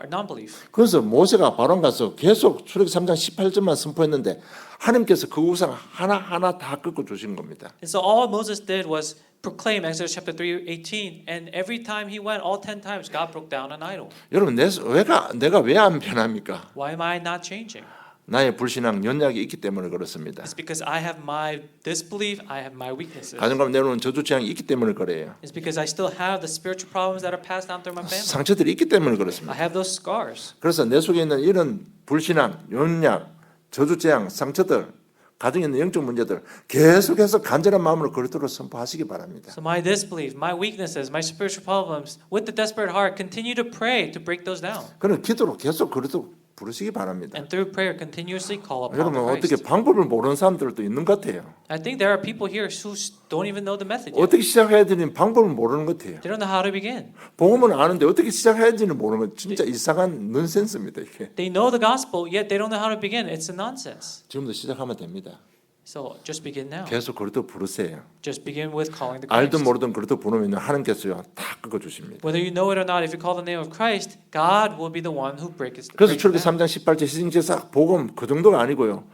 non-belief. 그래서 모세가 바론 가서 계속 출애굽기 3장 18절만 선포했는데 하나님께서 그 우상 하나하나 다 꺾어 주신 겁니다. And so all Moses did was proclaim Exodus chapter 3:18, and every time he went, all 10 times, God broke down an idol. 여러분 내가 왜 안 변합니까? Why am I not changing? 나의 불신앙 연약이 있기 때문에 그렇습니다. It's because I have my disbelief, I have my weaknesses. 가정감 내려오는 저주 재앙이 있기 때문에 그래요. It's because I still have the spiritual problems that are passed down through my family. 상처들이 있기 때문에 I 그렇습니다. have those scars. 그래서 내 속에 있는 이런 불신앙, 연약, 저주 재앙, 상처들, 가정에 있는 영적 문제들 계속해서 간절한 마음으로 그리스도로 선포하시기 바랍니다. So my disbelief, my weaknesses, my spiritual problems, with the desperate heart, continue to pray to break those down. 그런 기도로 계속 그리스도 부르시기 바랍니다. And through prayer, continuously call upon 여러분 the 어떻게 Christ. 방법을 모르는 사람들도 있는 것 같아요. I think there are people here who don't even know the method yet. 어떻게 시작해야 되는 방법을 모르는 것 같아요. They don't know how to begin. 복음은 아는데 어떻게 시작해야 되는지 모르는 건 진짜 이상한 넌센스입니다. 이게 They know the gospel, yet they don't know how to begin. It's a nonsense. 지금부터 시작하면 됩니다. So just begin now. 계속 그리스도 부르세요. Just begin with calling the 알든 Christ. 모르든 그리스도 부르면 하나님께서요 다 꺾어 주십니다. Whether you know it or not, if you call the name of Christ, God will be the one who breaks 그래서 it 출애굽기 down. 3장 18절 희생제사 복음 그 정도가 아니고요.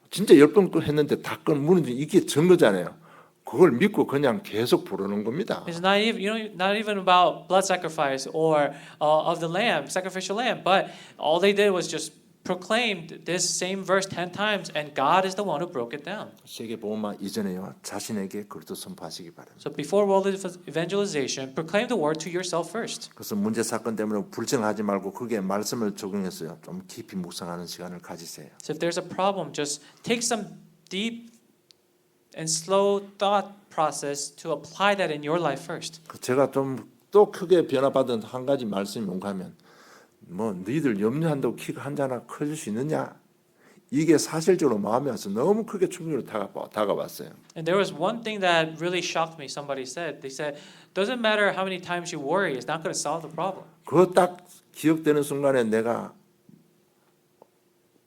진짜 10번 했는데 다 끊는 이게 증거잖아요. 그걸 믿고 그냥 계속 부르는 겁니다. It's not even, not even about blood sacrifice or of the lamb, sacrificial lamb, but all they did was just proclaimed this same verse 10 times, and God is the one who broke it down. 세계 복음화 이전에요. 자신에게 그리스도 선포하시기 바랍니다. So before world evangelization, proclaim the word to yourself first. 그래서 문제 사건 때문에 불정하지 말고 그게 말씀을 적용해서요. 좀 깊이 묵상하는 시간을 가지세요. So if there's a problem, just take some deep and slow thought process to apply that in your life first. 제가 좀 또 크게 변화받은 한 가지 말씀이 뭔가 하면 뭐 너희들 염려한다고 키가 한 자나 커질 수 있느냐? 이게 사실적으로 마음에 와서 너무 크게 충격으로 다가왔어요. And there was one thing that really shocked me. Somebody said, they said, doesn't matter how many times you worry, it's not going to solve the problem. 그거 딱 기억되는 순간에 내가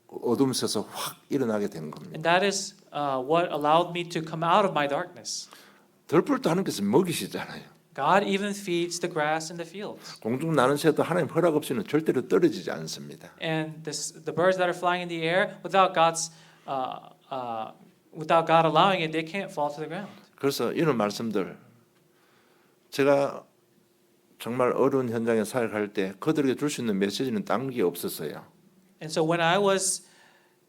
어둠 속에서 확 일어나게 된 겁니다. And that is what allowed me to come out of my darkness. 들풀도 하나님께서 먹이시잖아요. God even feeds the grass in the fields. 공중 나는 새도 하나님 허락 없이는 절대로 떨어지지 않습니다. And the birds that are flying in the air, without God allowing it, they can't fall to the ground. 그래서 이런 말씀들 제가 정말 어려운 현장에 사역할 때 그들에게 줄 수 있는 메시지는 딴 게 없었어요. And so when I was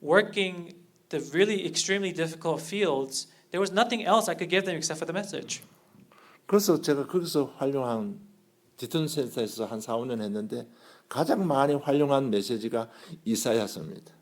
working the really extremely difficult fields, there was nothing else I could give them except for the message. 그래서 제가 거기서 활용한 디튼 센터에서 한 4, 5년 했는데 가장 많이 활용한 메시지가 이사야서입니다.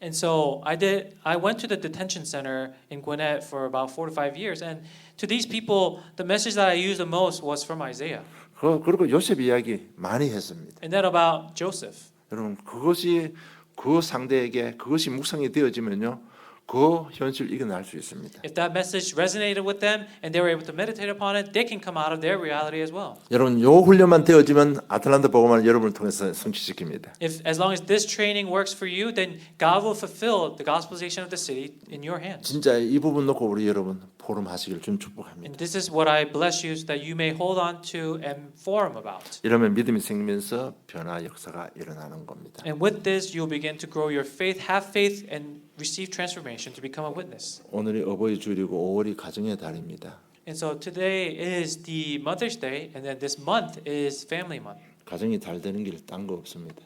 And so I went to the detention center in Gwinnett for about 4 to 5 years, and to these people, the message that I used the most was from Isaiah. 그리고 요셉 이야기 많이 했습니다. And then about Joseph. 여러분 그것이 그 상대에게 그것이 묵상이 되어지면요, 그 현실을 이겨낼 수 있습니다. If that message resonated with them and they were able to meditate upon it, they can come out of their reality as well. 여러분 요 훈련만 되어지면 아틀란타 복음을 여러분을 통해서 성취시킵니다. If as long as this training works for you, then God will fulfill the gospelization of the city in your hands. 진짜 이 부분 놓고 우리 여러분 포럼하시길 좀 축복합니다. And this is what I bless you so that you may hold on to and forum about. 이러면 믿음이 생기면서 변화 역사가 일어나는 겁니다. And with this, you'll begin to grow your faith, have faith, and receive transformation to become a witness. 오늘이 어버이 주일이고 5월이 가정의 달입니다. And so today is the Mother's Day, and then this month is Family Month. 가정이 달 되는 길 딴 거 없습니다.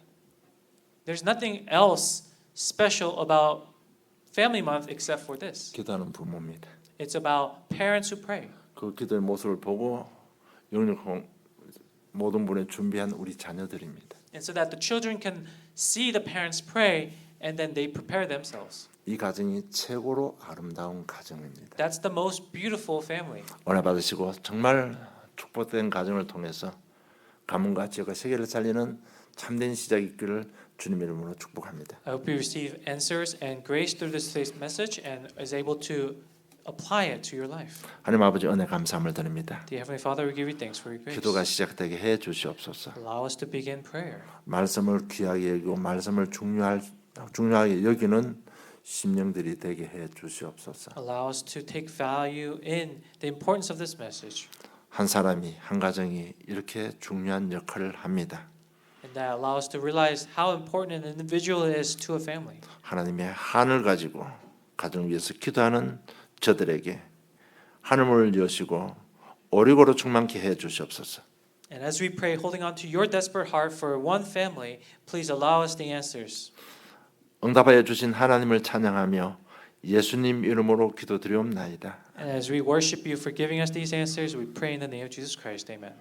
There's nothing else special about Family Month except for this. 기도하는 부모입니다. It's about parents who pray. 그 기도의 모습을 보고 영역 모든 분의 준비한 우리 자녀들입니다. And so that the children can see the parents pray and then they prepare themselves. 이 가정이 최고로 아름다운 가정입니다. That's the most beautiful family. 은혜 받으시고 정말 축복된 가정을 통해서 가문과 지역과 세계를 살리는 참된 시작이 있기를 주님의 이름으로 축복합니다. I hope you receive answers and grace through this today's message and is able to apply it to your life. 하나님 아버지 은혜 감사함을 드립니다. Dear Heavenly Father, we give you thanks for your grace. 기도가 시작되게 해 주시옵소서. Allow us to begin prayer. 말씀을 귀하게 여기고 말씀을 중요하게 여기는 심령들이 되게 해 주시옵소서. Allow us to take value in the importance of this message. 한 사람이 한 가정이 이렇게 중요한 역할을 합니다. And that allow us to realize how important an individual is to a family. 하나님의 한을 가지고 가정 위해서 기도하는 저들에게 하늘문을 여시고 오리고로 충만케 해 주시옵소서. And as we pray, holding on to your desperate heart for one family, please allow us the answers. 응답하여 주신 하나님을 찬양하며 예수님 이름으로 기도드리옵나이다. And as we worship you for giving us these answers, we pray in the name of Jesus Christ. Amen.